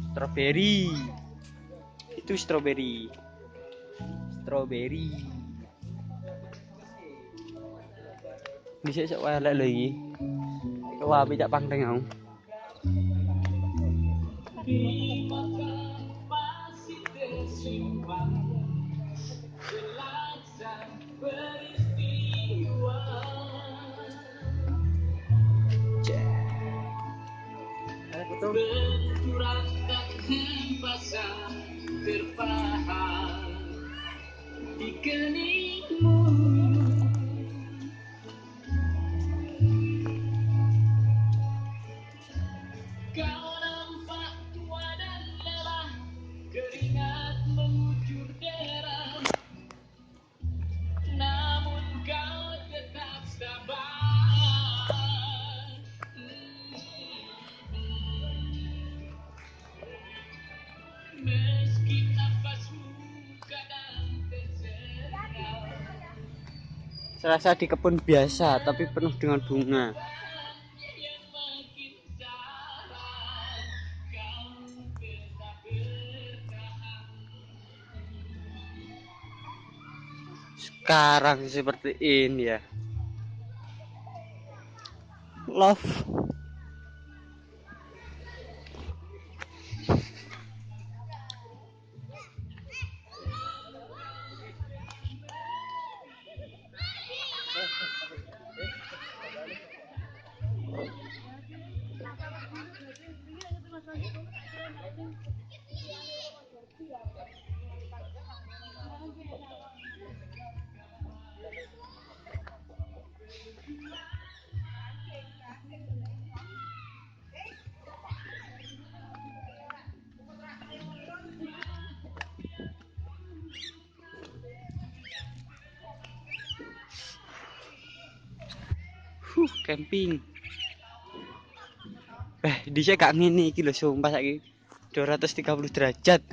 Strawberry. Itu strawberry. Strawberry. Bisa sok elek lho iki. Wah, picak pangteng aku. Serasa di kebun biasa tapi penuh dengan bunga. Sekarang seperti ini ya. Love. Camping. Dhisik gak ngene iki lho sumpah saiki 230 derajat.